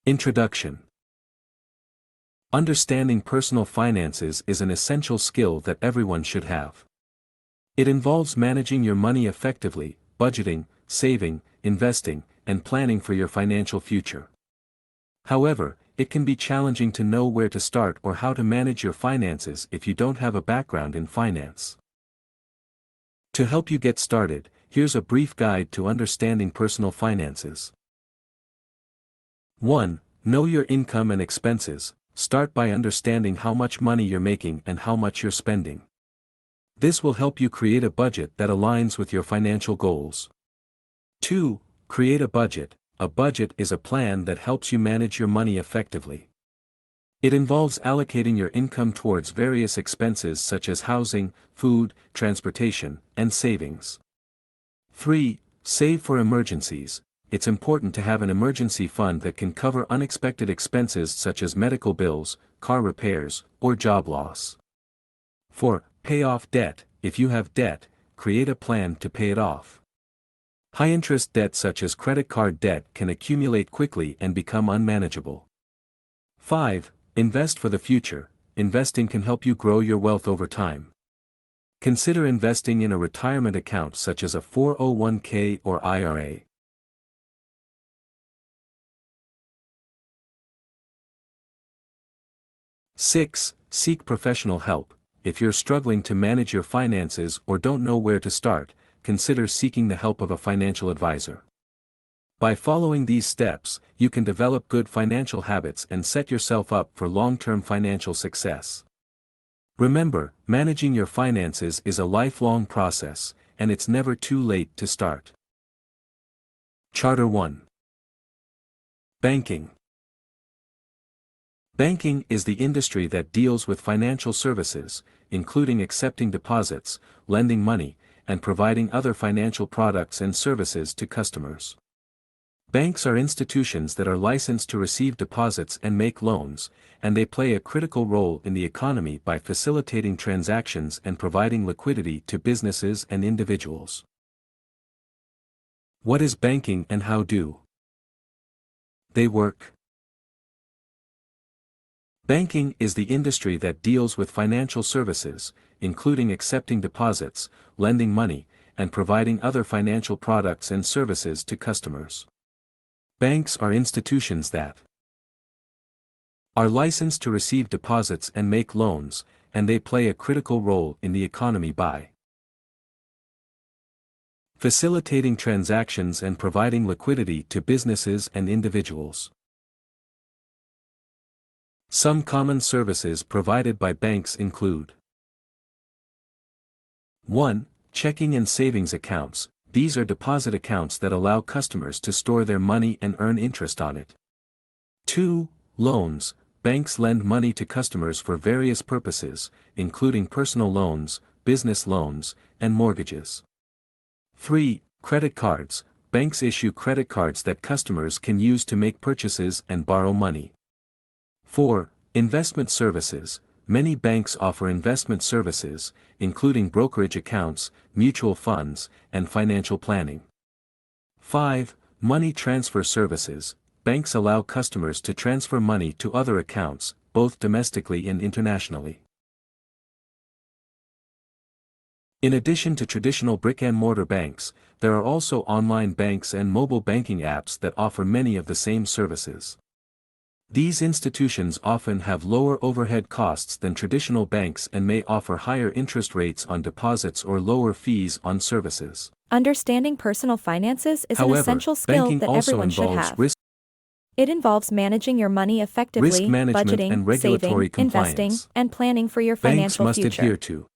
Introduction. Understanding personal finances is an essential skill that everyone should have. It involves managing your money effectively, budgeting, saving, investing, and planning for your financial future. However, it can be challenging to know where to start or how to manage your finances if you don't have a background in finance. To help you get started, here's a brief guide to understanding personal finances. 1. Know your income and expenses. Start by understanding how much money you're making and how much you're spending. This will help you create a budget that aligns with your financial goals. 2. Create a budget. A budget is a plan that helps you manage your money effectively. It involves allocating your income towards various expenses such as housing, food, transportation, and savings. 3. Save for emergencies. It's important to have an emergency fund that can cover unexpected expenses such as medical bills, car repairs, or job loss. 4. Pay off debt. If you have debt, create a plan to pay it off. High-interest debt such as credit card debt can accumulate quickly and become unmanageable. 5. Invest for the future. Investing can help you grow your wealth over time. Consider investing in a retirement account such as a 401k or IRA. 6. Seek professional help. If you're struggling to manage your finances or don't know where to start, consider seeking the help of a financial advisor. By following these steps, you can develop good financial habits and set yourself up for long-term financial success. Remember, managing your finances is a lifelong process, and it's never too late to start. Charter 1. Banking. Banking is the industry that deals with financial services, including accepting deposits, lending money, and providing other financial products and services to customers. Banks are institutions that are licensed to receive deposits and make loans, and they play a critical role in the economy by facilitating transactions and providing liquidity to businesses and individuals. What is banking and how do they work? Banking is the industry that deals with financial services, including accepting deposits, lending money, and providing other financial products and services to customers. Banks are institutions that are licensed to receive deposits and make loans, and they play a critical role in the economy by facilitating transactions and providing liquidity to businesses and individuals. Some common services provided by banks include 1. Checking and savings accounts. These are deposit accounts that allow customers to store their money and earn interest on it. 2. Loans. Banks lend money to customers for various purposes, including personal loans, business loans, and mortgages. 3. Credit cards. Banks issue credit cards that customers can use to make purchases and borrow money. 4. Investment services. Many banks offer investment services, including brokerage accounts, mutual funds, and financial planning. 5. Money transfer services. Banks allow customers to transfer money to other accounts, both domestically and internationally. In addition to traditional brick-and-mortar banks, there are also online banks and mobile banking apps that offer many of the same services. These institutions often have lower overhead costs than traditional banks and may offer higher interest rates on deposits or lower fees on services. Understanding personal finances is an However, essential skill banking that also everyone should involves have. It involves managing your money effectively, risk management budgeting, and regulatory saving, investing, compliance. and planning for your Banks financial must future. adhere to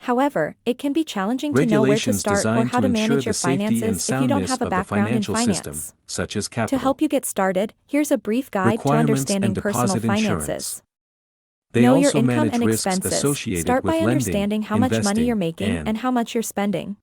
However, it can be challenging to know where to regulations start or designed how to to ensure manage the your safety and finances if you don't soundness have a of the background in financial finance. system, such as To capital, help you get started, here's a brief guide to requirements, understanding and personal deposit finances. insurance. They Know your also income manage and risks expenses. associated Start with by lending, understanding how much money you're investing, making and how much you're spending.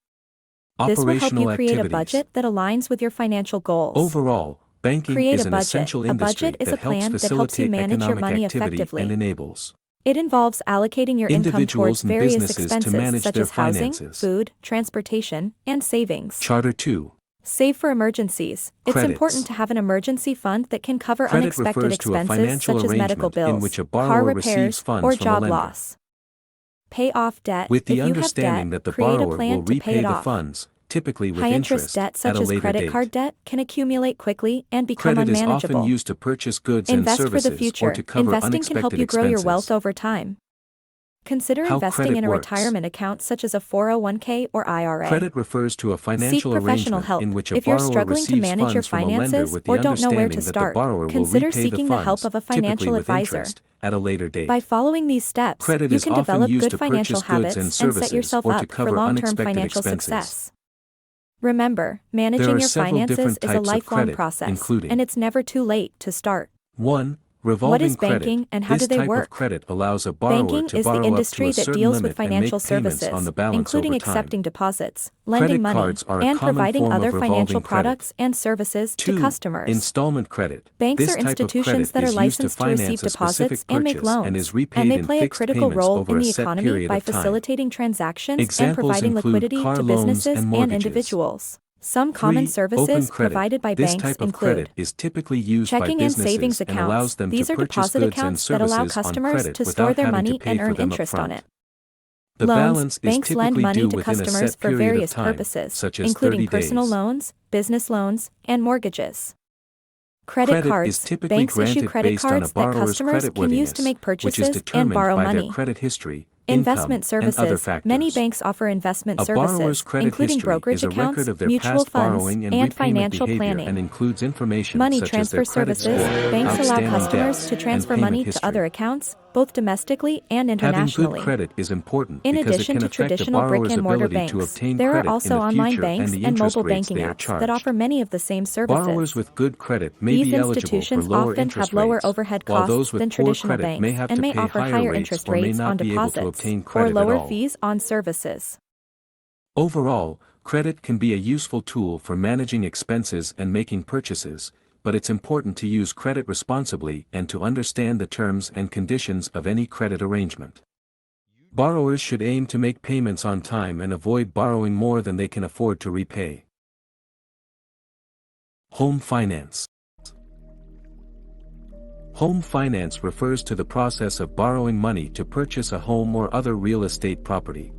This will help you operational create a activities. budget that aligns with your financial goals. Overall, banking Create is a an budget. essential A industry budget is that a helps plan that helps you facilitate manage your economic money activity effectively. and enables It involves allocating your income towards individuals and various businesses to expenses manage such their as housing, finances. food, transportation, and savings. Charter 2. Save for emergencies. It's Credits. important to have an emergency fund that can cover Credit unexpected refers to a expenses financial such as medical arrangement in bills, which a car borrower receives repairs, funds or from a job lender. loss. Pay off debt. With the If you have understanding debt, that the create a borrower plan will to pay repay it the off. funds, typically with High-interest interest, debt at such a as later credit date. card debt can accumulate quickly and become Credit is unmanageable. often used to purchase goods and Invest for the services future. or to cover Investing can help unexpected you grow your expenses. wealth over time. Consider How investing credit in a works. retirement account such as a 401k or IRA. Credit refers to a Seek financial professional arrangement help. in which a If you're borrower struggling to receives manage your funds from a lender finances with the or don't know where understanding to that the start, borrower will consider repay the seeking the help funds, of a typically financial with advisor. interest, at a later date. By following these steps, Credit you is can often develop used good to financial purchase goods habits and and services set yourself or to up for cover long-term unexpected financial expenses. success. Remember, There managing are your several finances different is a types of lifelong credit, process, including and it's never too late to start. 1. What Revolving is banking credit. and how This do they type of work? credit allows a borrower Banking to is the borrow up to industry a that certain deals with limit and financial make payments on services, the balance including over time. accepting deposits, Credit lending money, cards are a and common providing form other of financial revolving credit. products and services to 2. customers. Installment credit. Banks This are type of institutions credit that are is used to licensed to receive finance a deposits specific and make purchase and loans, is repaid and they in play a fixed critical payments role over in a the set economy period by of time. facilitating transactions and Examples providing include liquidity car to loans businesses and and mortgages. individuals. Some 3. common Open services credit. provided by This banks type of include credit is typically used by checking and businesses savings and allows accounts. them These to are purchase deposit goods and accounts that allow services on customers credit to without store their having to money pay and for earn them interest on upfront. it. The Loans. balance is Banks lend typically money due to within a customers set for period various of time, purposes, such as including 30 personal days. loans, business loans, and mortgages. Credit Credit is cards. typically Banks issue granted credit based on a cards that borrower's customers can use to creditworthiness, make which is purchases and determined borrow by their money. credit history, Investment income, and other services. Many factors. banks offer investment A borrower's services, credit including history brokerage is a accounts, record of their mutual past funds, borrowing and and repayment financial behavior and planning. includes information Money such as transfer their credit services. score, Banks allow outstanding customers debts, to and transfer payment money to history. other accounts, both domestically and Having good internationally. credit is important In because it addition can to affect a traditional borrower's brick-and-mortar ability to banks, obtain there are credit in also the online future and banks the and interest mobile rates banking they are apps that charged. offer many of the same Borrowers services. with good credit may These be eligible for institutions lower often interest have lower rates, overhead while costs those with than poor traditional credit may banks have and to may pay offer higher higher rates interest or may rates on not be able to deposits obtain or credit at lower all. fees on services. Overall, credit can be a useful tool for managing expenses and making purchases, but it's important to use credit responsibly and to understand the terms and conditions of any credit arrangement. Borrowers should aim to make payments on time and avoid borrowing more than they can afford to repay. Home finance. Home finance refers to the process of borrowing money to purchase a home or other real estate property.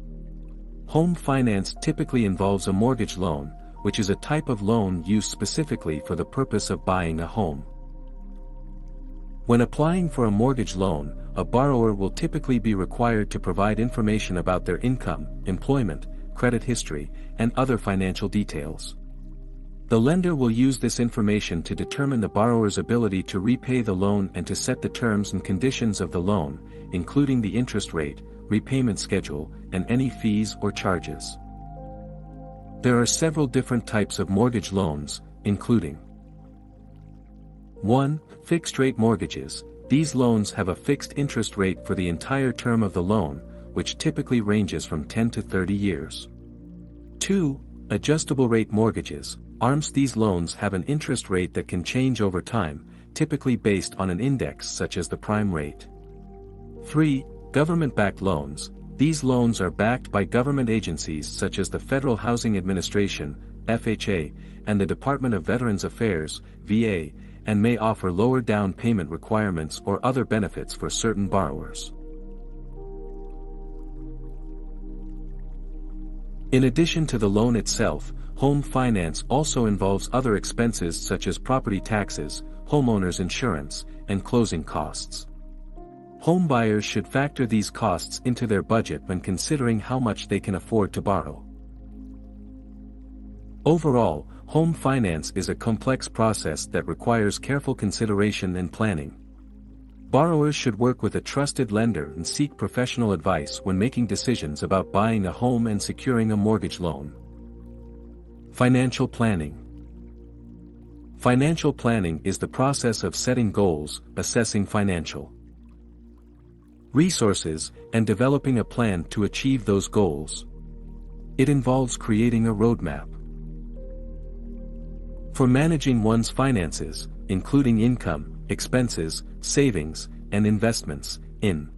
Home finance typically involves a mortgage loan, which is a type of loan used specifically for the purpose of buying a home. When applying for a mortgage loan, a borrower will typically be required to provide information about their income, employment, credit history, and other financial details. The lender will use this information to determine the borrower's ability to repay the loan and to set the terms and conditions of the loan, including the interest rate, repayment schedule, and any fees or charges. There are several different types of mortgage loans, including 1. Fixed-rate mortgages. These loans have a fixed interest rate for the entire term of the loan, which typically ranges from 10 to 30 years. 2. Adjustable-rate mortgages. These loans have an interest rate that can change over time, typically based on an index such as the prime rate. 3. Government-backed loans. These loans are backed by government agencies such as the Federal Housing Administration, FHA, and the Department of Veterans Affairs, VA, and may offer lower down payment requirements or other benefits for certain borrowers. In addition to the loan itself, home finance also involves other expenses such as property taxes, homeowners insurance, and closing costs. Home buyers should factor these costs into their budget when considering how much they can afford to borrow. Overall, home finance is a complex process that requires careful consideration and planning. Borrowers should work with a trusted lender and seek professional advice when making decisions about buying a home and securing a mortgage loan. Financial planning. Financial planning is the process of setting goals, assessing financial resources, and developing a plan to achieve those goals. It involves creating a roadmap for managing one's finances, including income, expenses, savings, and investments, in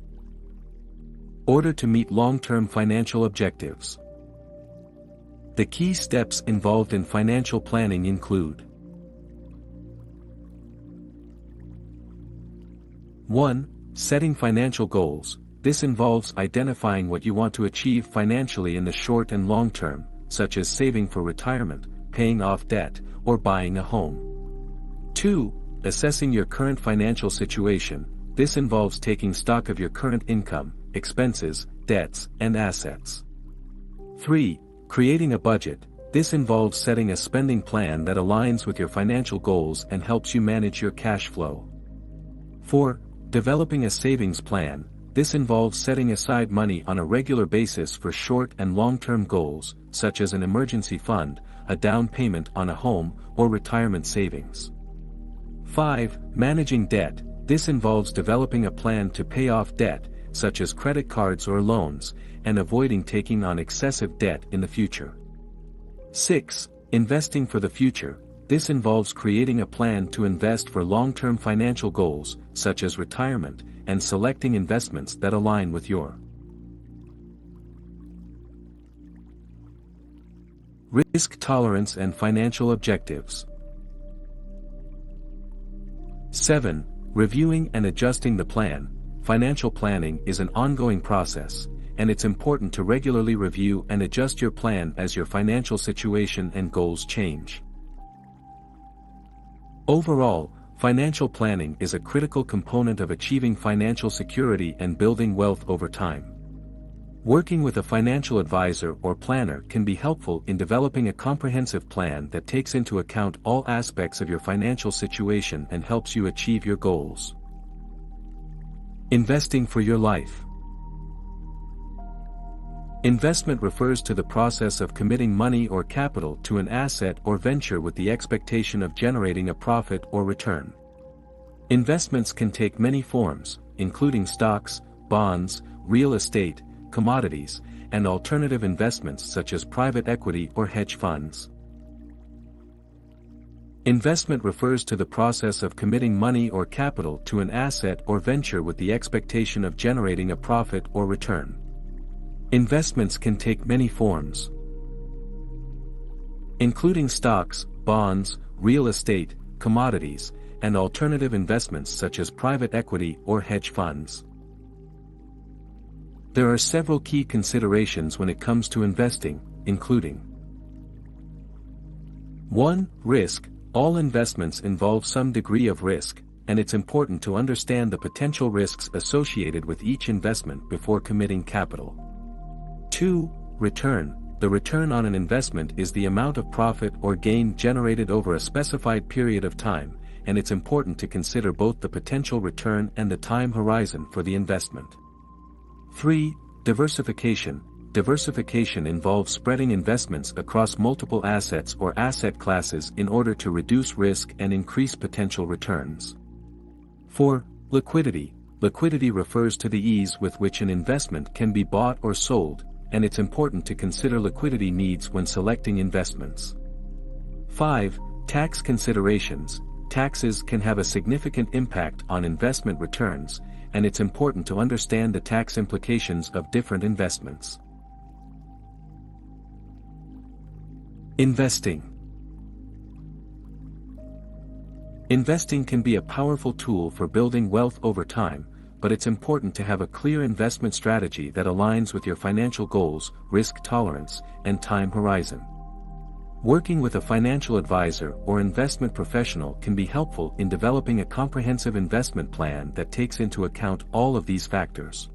order to meet long-term financial objectives. The key steps involved in financial planning include: 1. Setting financial goals. This involves identifying what you want to achieve financially in the short and long term, such as saving for retirement, paying off debt, or buying a home. 2. Assessing your current financial situation. This involves taking stock of your current income, expenses, debts, and assets. 3. Creating a budget. This involves setting a spending plan that aligns with your financial goals and helps you manage your cash flow. 4. Developing a savings plan. This involves setting aside money on a regular basis for short and long-term goals, such as an emergency fund, a down payment on a home, or retirement savings. 5. Managing debt. This involves developing a plan to pay off debt, such as credit cards or loans, and avoiding taking on excessive debt in the future. 6. Investing for the future. This involves creating a plan to invest for long-term financial goals, such as retirement, and selecting investments that align with your risk tolerance and financial objectives. 7. Reviewing and adjusting the plan. Financial planning is an ongoing process, and it's important to regularly review and adjust your plan as your financial situation and goals change. Overall, financial planning is a critical component of achieving financial security and building wealth over time. Working with a financial advisor or planner can be helpful in developing a comprehensive plan that takes into account all aspects of your financial situation and helps you achieve your goals. Investing for your life. Investment refers to the process of committing money or capital to an asset or venture with the expectation of generating a profit or return. Investments can take many forms, including stocks, bonds, real estate, commodities, and alternative investments such as private equity or hedge funds. Investment refers to the process of committing money or capital to an asset or venture with the expectation of generating a profit or return. Investments can take many forms, including stocks, bonds, real estate, commodities, and alternative investments such as private equity or hedge funds. There are several key considerations when it comes to investing, including: 1. Risk. All investments involve some degree of risk, and it's important to understand the potential risks associated with each investment before committing capital. 2. Return. The return on an investment is the amount of profit or gain generated over a specified period of time, and it's important to consider both the potential return and the time horizon for the investment. 3. Diversification. Diversification involves spreading investments across multiple assets or asset classes in order to reduce risk and increase potential returns. 4. Liquidity. Liquidity refers to the ease with which an investment can be bought or sold, and it's important to consider liquidity needs when selecting investments. 5. Tax considerations. Taxes can have a significant impact on investment returns, and it's important to understand the tax implications of different investments. Investing. Investing can be a powerful tool for building wealth over time, but it's important to have a clear investment strategy that aligns with your financial goals, risk tolerance, and time horizon. Working with a financial advisor or investment professional can be helpful in developing a comprehensive investment plan that takes into account all of these factors.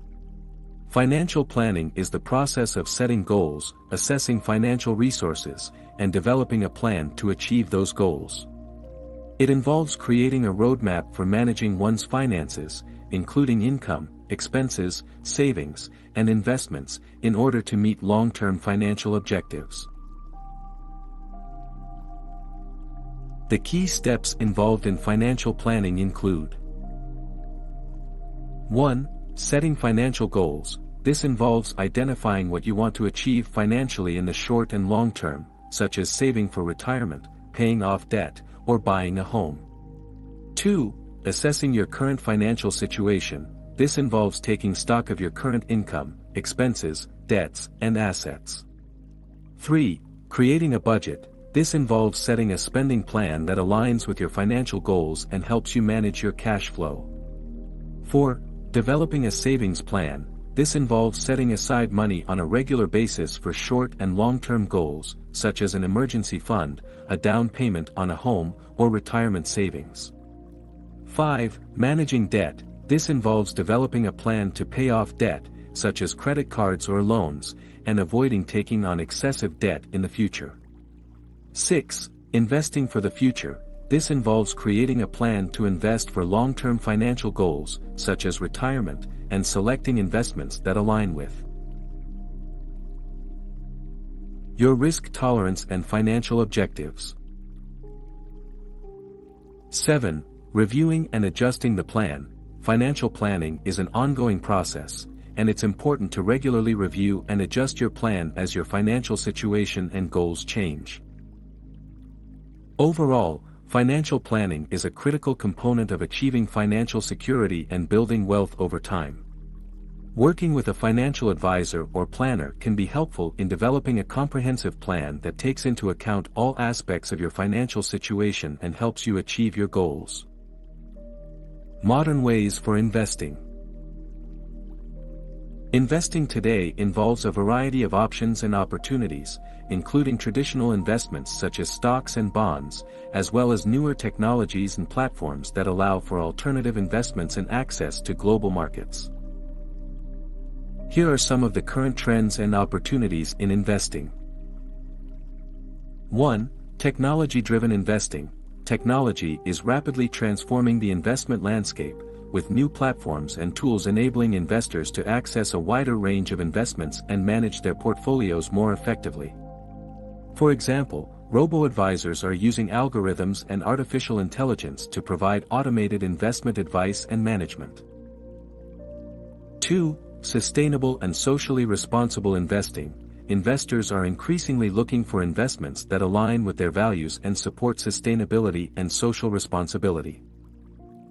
Financial planning is the process of setting goals, assessing financial resources, and developing a plan to achieve those goals. It involves creating a roadmap for managing one's finances, including income, expenses, savings, and investments, in order to meet long-term financial objectives. The key steps involved in financial planning include: 1. Setting financial goals. This involves identifying what you want to achieve financially in the short and long term, such as saving for retirement, paying off debt, or buying a home. 2. Assessing your current financial situation. This involves taking stock of your current income, expenses, debts, and assets. 3. Creating a budget. This involves setting a spending plan that aligns with your financial goals and helps you manage your cash flow. 4. Developing a savings plan. This involves setting aside money on a regular basis for short and long-term goals, such as an emergency fund, a down payment on a home, or retirement savings. 5. Managing debt. This involves developing a plan to pay off debt, such as credit cards or loans, and avoiding taking on excessive debt in the future. 6. Investing for the future. This involves creating a plan to invest for long-term financial goals, such as retirement, and selecting investments that align with your risk tolerance and financial objectives. 7. Reviewing and adjusting the plan. Financial planning is an ongoing process, and it's important to regularly review and adjust your plan as your financial situation and goals change. Overall, financial planning is a critical component of achieving financial security and building wealth over time. Working with a financial advisor or planner can be helpful in developing a comprehensive plan that takes into account all aspects of your financial situation and helps you achieve your goals. Modern ways for investing. Investing today involves a variety of options and opportunities, including traditional investments such as stocks and bonds, as well as newer technologies and platforms that allow for alternative investments and access to global markets. Here are some of the current trends and opportunities in investing. 1. Technology-driven investing. Technology is rapidly transforming the investment landscape, with new platforms and tools enabling investors to access a wider range of investments and manage their portfolios more effectively. For example, robo-advisors are using algorithms and artificial intelligence to provide automated investment advice and management. 2. Sustainable and socially responsible investing. Investors are increasingly looking for investments that align with their values and support sustainability and social responsibility.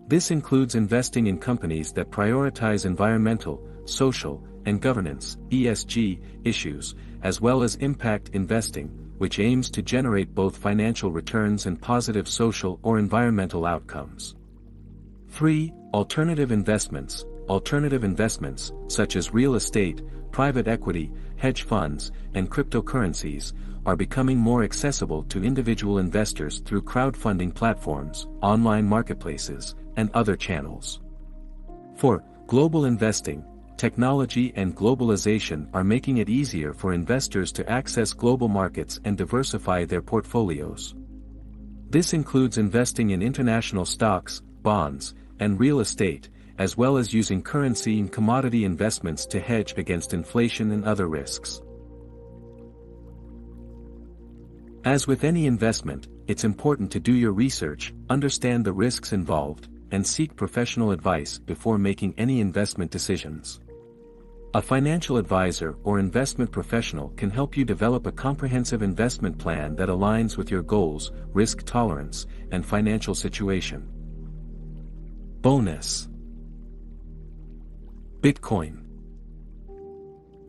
This includes investing in companies that prioritize environmental, social, and governance (ESG) issues, as well as impact investing, which aims to generate both financial returns and positive social or environmental outcomes. 3. Alternative investments. Alternative investments, such as real estate, private equity, hedge funds, and cryptocurrencies, are becoming more accessible to individual investors through crowdfunding platforms, online marketplaces, and other channels. 4. Global investing. Technology and globalization are making it easier for investors to access global markets and diversify their portfolios. This includes investing in international stocks, bonds, and real estate, as well as using currency and commodity investments to hedge against inflation and other risks. As with any investment, it's important to do your research, understand the risks involved, and seek professional advice before making any investment decisions. A financial advisor or investment professional can help you develop a comprehensive investment plan that aligns with your goals, risk tolerance, and financial situation. Bonus. Bitcoin.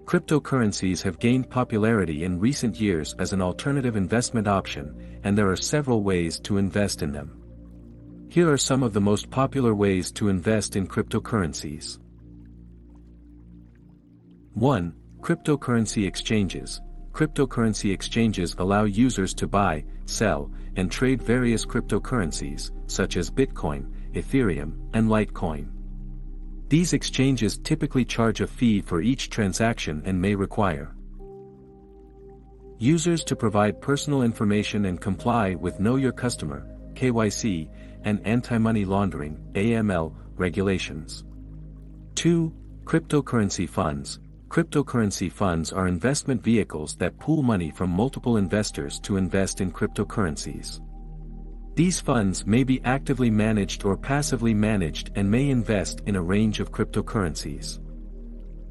Cryptocurrencies have gained popularity in recent years as an alternative investment option, and there are several ways to invest in them. Here are some of the most popular ways to invest in cryptocurrencies. 1. Cryptocurrency exchanges. Cryptocurrency exchanges allow users to buy, sell, and trade various cryptocurrencies, such as Bitcoin, Ethereum, and Litecoin. These exchanges typically charge a fee for each transaction and may require users to provide personal information and comply with Know Your Customer (KYC) and anti-money laundering (AML) regulations. 2. Cryptocurrency funds. Cryptocurrency funds are investment vehicles that pool money from multiple investors to invest in cryptocurrencies. These funds may be actively managed or passively managed and may invest in a range of cryptocurrencies.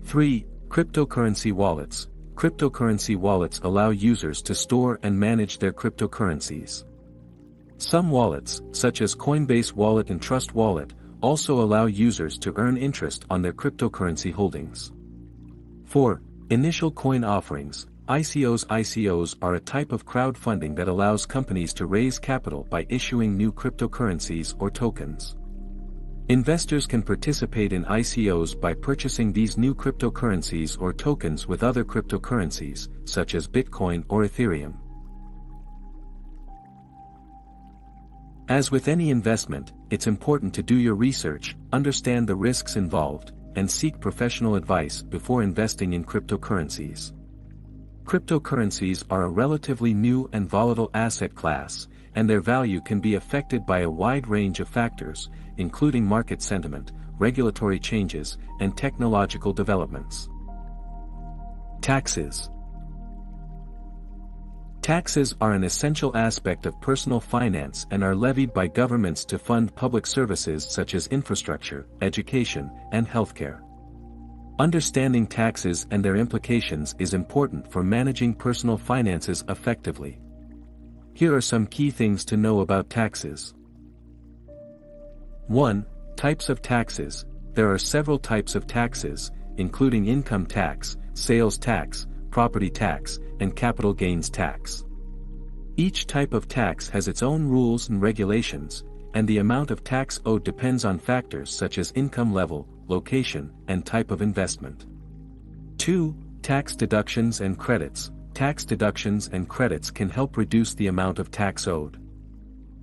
3. Cryptocurrency wallets. Cryptocurrency wallets allow users to store and manage their cryptocurrencies. Some wallets, such as Coinbase Wallet and Trust Wallet, also allow users to earn interest on their cryptocurrency holdings. 4. Initial coin offerings. ICOs are a type of crowdfunding that allows companies to raise capital by issuing new cryptocurrencies or tokens. Investors can participate in ICOs by purchasing these new cryptocurrencies or tokens with other cryptocurrencies, such as Bitcoin or Ethereum. As with any investment, it's important to do your research, understand the risks involved, and seek professional advice before investing in cryptocurrencies. Cryptocurrencies are a relatively new and volatile asset class, and their value can be affected by a wide range of factors, including market sentiment, regulatory changes, and technological developments. Taxes. Taxes are an essential aspect of personal finance and are levied by governments to fund public services such as infrastructure, education, and healthcare. Understanding taxes and their implications is important for managing personal finances effectively. Here are some key things to know about taxes. 1. Types of taxes. There are several types of taxes, including income tax, sales tax, property tax, and capital gains tax. Each type of tax has its own rules and regulations, and the amount of tax owed depends on factors such as income level, location, and type of investment. 2. Tax deductions and credits. Tax deductions and credits can help reduce the amount of tax owed.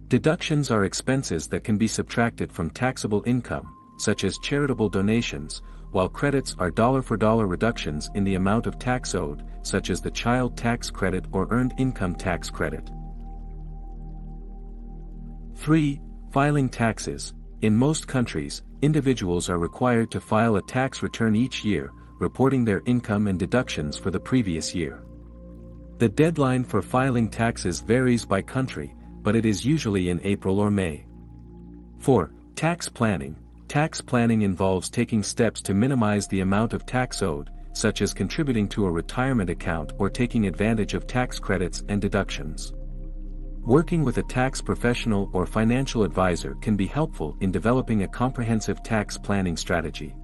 Deductions are expenses that can be subtracted from taxable income, such as charitable donations, while credits are dollar-for-dollar reductions in the amount of tax owed, such as the child tax credit or earned income tax credit. 3. Filing taxes. In most countries, individuals are required to file a tax return each year, reporting their income and deductions for the previous year. The deadline for filing taxes varies by country, but it is usually in April or May. 4. Tax planning. Tax planning involves taking steps to minimize the amount of tax owed, such as contributing to a retirement account or taking advantage of tax credits and deductions. Working with a tax professional or financial advisor can be helpful in developing a comprehensive tax planning strategy.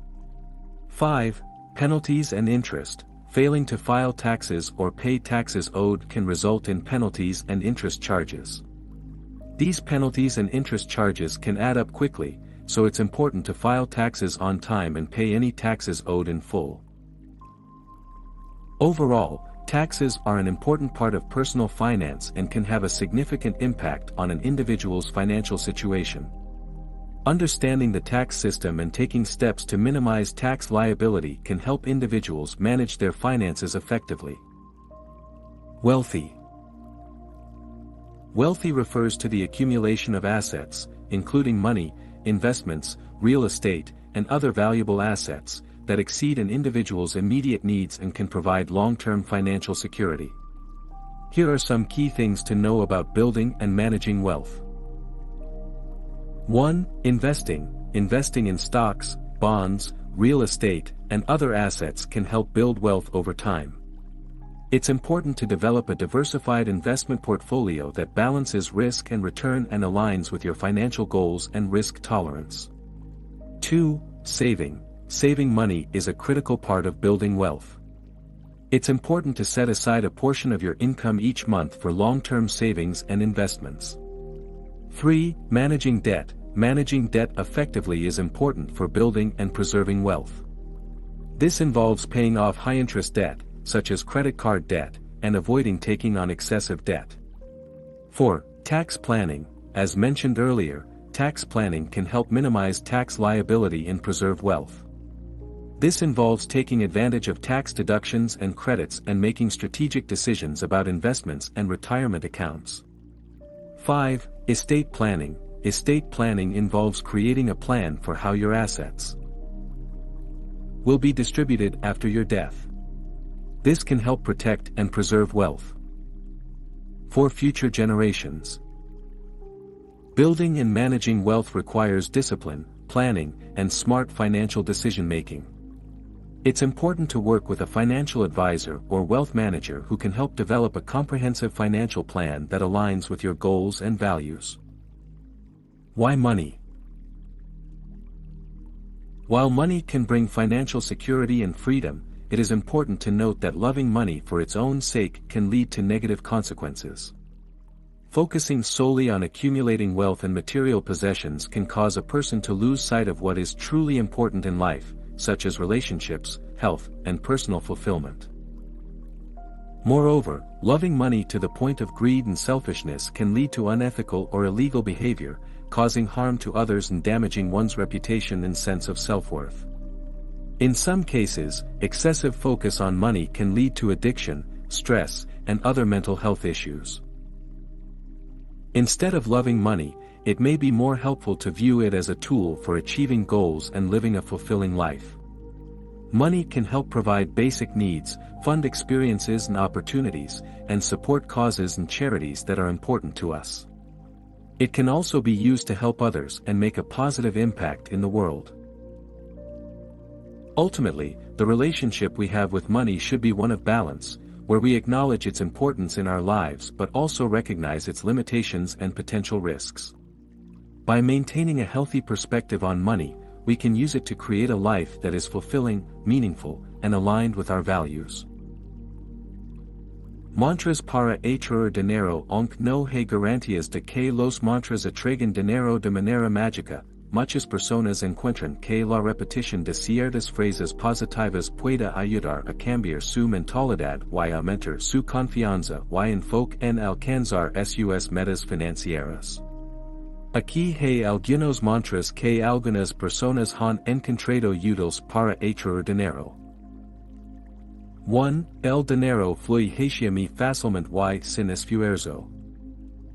5. Penalties and interest. Failing to file taxes or pay taxes owed can result in penalties and interest charges. These penalties and interest charges can add up quickly, so it's important to file taxes on time and pay any taxes owed in full. Overall, taxes are an important part of personal finance and can have a significant impact on an individual's financial situation. Understanding the tax system and taking steps to minimize tax liability can help individuals manage their finances effectively. Wealthy. Wealthy refers to the accumulation of assets, including money, investments, real estate, and other valuable assets, that exceed an individual's immediate needs and can provide long-term financial security. Here are some key things to know about building and managing wealth. 1. Investing. Investing in stocks, bonds, real estate, and other assets can help build wealth over time. It's important to develop a diversified investment portfolio that balances risk and return and aligns with your financial goals and risk tolerance. 2. Saving. Saving money is a critical part of building wealth. It's important to set aside a portion of your income each month for long-term savings and investments. 3. Managing debt. Managing debt effectively is important for building and preserving wealth. This involves paying off high-interest debt, such as credit card debt, and avoiding taking on excessive debt. 4. Tax planning. As mentioned earlier, tax planning can help minimize tax liability and preserve wealth. This involves taking advantage of tax deductions and credits and making strategic decisions about investments and retirement accounts. 5. Estate planning. Estate planning involves creating a plan for how your assets will be distributed after your death. This can help protect and preserve wealth for future generations. Building and managing wealth requires discipline, planning, and smart financial decision-making. It's important to work with a financial advisor or wealth manager who can help develop a comprehensive financial plan that aligns with your goals and values. Why money? While money can bring financial security and freedom, it is important to note that loving money for its own sake can lead to negative consequences. Focusing solely on accumulating wealth and material possessions can cause a person to lose sight of what is truly important in life, such as relationships, health, and personal fulfillment. Moreover, loving money to the point of greed and selfishness can lead to unethical or illegal behavior, causing harm to others and damaging one's reputation and sense of self-worth. In some cases, excessive focus on money can lead to addiction, stress, and other mental health issues. Instead of loving money, it may be more helpful to view it as a tool for achieving goals and living a fulfilling life. Money can help provide basic needs, fund experiences and opportunities, and support causes and charities that are important to us. It can also be used to help others and make a positive impact in the world. Ultimately, the relationship we have with money should be one of balance, where we acknowledge its importance in our lives but also recognize its limitations and potential risks. By maintaining a healthy perspective on money, we can use it to create a life that is fulfilling, meaningful, and aligned with our values. Mantras para atraer dinero aunque no hay garantías de que los mantras atraigan dinero de manera mágica. Muchas personas encuentran que la repetición de ciertas frases positivas puede ayudar a cambiar su mentalidad y aumentar su confianza y enfoque en alcanzar sus metas financieras. Aquí hay algunos mantras que algunas personas han encontrado útiles para atraer dinero. 1. El dinero fluye hacia mí fácilmente y sin esfuerzo.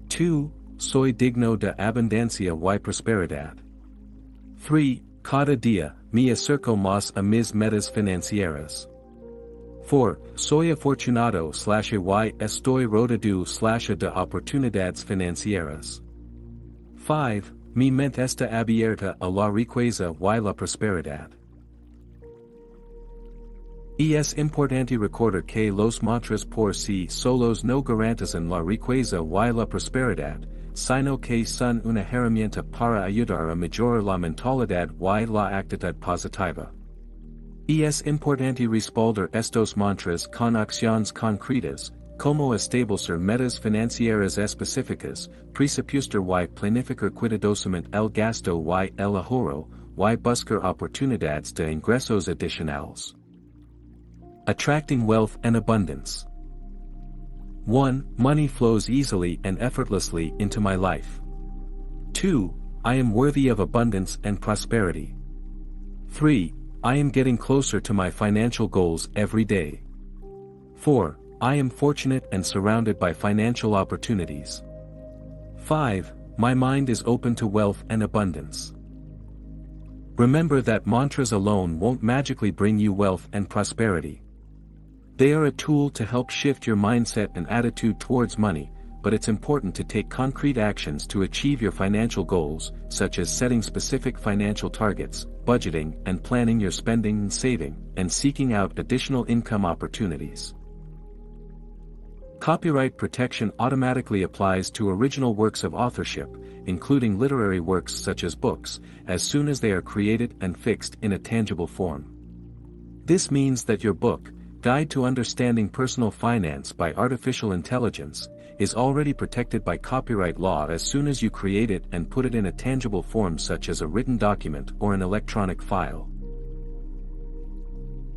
2. Soy digno de abundancia y prosperidad. 3. Cada día, me acerco más a mis metas financieras. 4. Soy afortunado y estoy rodeado de oportunidades financieras. 5. Mi mente está abierta a la riqueza y la prosperidad. Es importante recordar que los mantras por sí solos no garantizan la riqueza y la prosperidad, sino que son una herramienta para ayudar a mejorar la mentalidad y la actitud positiva. Es importante respaldar estos mantras con acciones concretas, como establecer metas financieras específicas, presupuestar y planificar cuidadosamente el gasto y el ahorro, y buscar oportunidades de ingresos adicionales. Attracting wealth and abundance. 1. Money flows easily and effortlessly into my life. 2. I am worthy of abundance and prosperity. 3. I am getting closer to my financial goals every day. 4. I am fortunate and surrounded by financial opportunities. 5. My mind is open to wealth and abundance. Remember that mantras alone won't magically bring you wealth and prosperity. They are a tool to help shift your mindset and attitude towards money, but it's important to take concrete actions to achieve your financial goals, such as setting specific financial targets, budgeting and planning your spending and saving, and seeking out additional income opportunities. Copyright protection automatically applies to original works of authorship, including literary works such as books, as soon as they are created and fixed in a tangible form. This means that your book, Guide to Understanding Personal Finance by Artificial Intelligence, is already protected by copyright law as soon as you create it and put it in a tangible form such as a written document or an electronic file.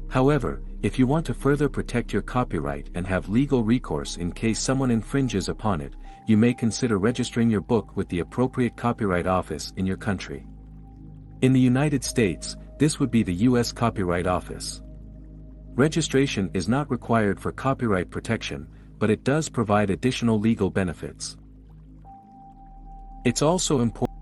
However, if you want to further protect your copyright and have legal recourse in case someone infringes upon it, you may consider registering your book with the appropriate copyright office in your country. In the United States, this would be the U.S. Copyright Office. Registration is not required for copyright protection, but it does provide additional legal benefits. It's also important